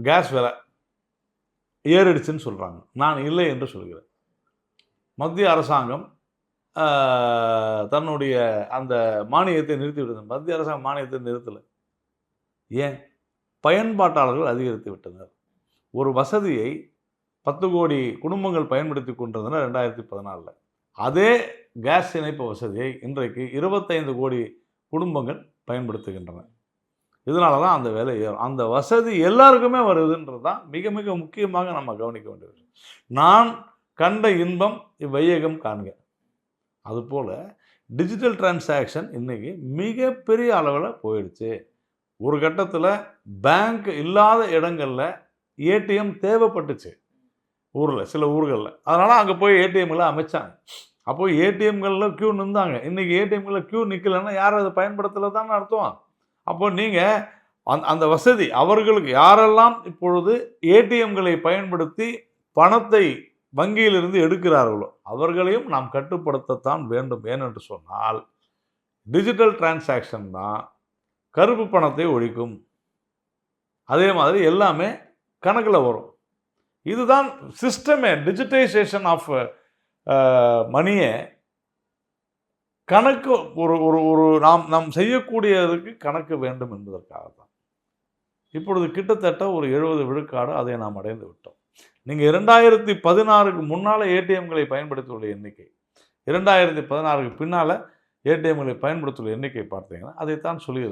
Case விலை ஏறிடுச்சுன்னு சொல்கிறாங்க. நான் இல்லை என்று சொல்கிறேன். மத்திய அரசாங்கம் தன்னுடைய அந்த மானியத்தை நிறுத்திவிட்டது. மத்திய அரசாங்கம் மானியத்தை நிறுத்தலை. ஏன்? பயன்பாட்டாளர்கள் அதிகரித்து விட்டனர். ஒரு வசதியை 10 கோடி குடும்பங்கள் பயன்படுத்தி கொண்டிருந்தனர் 2014. அதே கேஸ் இணைப்பு வசதியை இன்றைக்கு 25 கோடி குடும்பங்கள் பயன்படுத்துகின்றன. இதனால தான் அந்த விலை ஏறும். அந்த வசதி எல்லாருக்குமே வருதுன்றது தான் மிக மிக முக்கியமாக நம்ம கவனிக்க வேண்டியது. நான் கண்ட இன்பம் இவ்வையகம் காண்க. அதுபோல் டிஜிட்டல் டிரான்சாக்ஷன் இன்றைக்கி மிகப்பெரிய அளவில் போயிடுச்சு. ஒரு கட்டத்தில் பேங்க் இல்லாத இடங்களில் ஏடிஎம் தேவைப்பட்டுச்சு ஊரில், சில ஊர்களில். அதனால் அங்கே போய் ஏடிஎம்களை அமைச்சாங்க. அப்போ ஏடிஎம்களில் க்யூ நின்றாங்க. இன்றைக்கி ஏடிஎம்களில் க்யூ நிற்கலைன்னா யாரும் அதை பயன்படுத்தலை தானே அர்த்தம். அப்போ நீங்கள் அந்த வசதி அவர்களுக்கு யாரெல்லாம் இப்பொழுது ஏடிஎம்களை பயன்படுத்தி பணத்தை வங்கியிலிருந்து எடுக்கிறார்களோ அவர்களையும் நாம் கட்டுப்படுத்தத்தான் வேண்டும். ஏனென்று சொன்னால் டிஜிட்டல் டிரான்சாக்ஷன் தான் கருப்பு பணத்தை ஒழிக்கும். அதே மாதிரி எல்லாமே கணக்கில் வரும். இதுதான் சிஸ்டமே. டிஜிட்டைசேஷன் ஆஃப் மணியை கணக்கு ஒரு ஒரு ஒரு நாம் செய்யக்கூடியதுக்கு கணக்கு வேண்டும் என்பதற்காக தான். இப்பொழுது கிட்டத்தட்ட ஒரு 70 விழுக்காடு அதை நாம் அடைந்து விட்டோம். நீங்கள் 2016க்கு முன்னால் ஏடிஎம்களை பயன்படுத்தியுள்ள எண்ணிக்கை, 2016க்கு பின்னால் ஏடிஎம்களை பயன்படுத்தியுள்ள எண்ணிக்கை பார்த்தீங்கன்னா அதைத்தான் சொல்லுகிறது.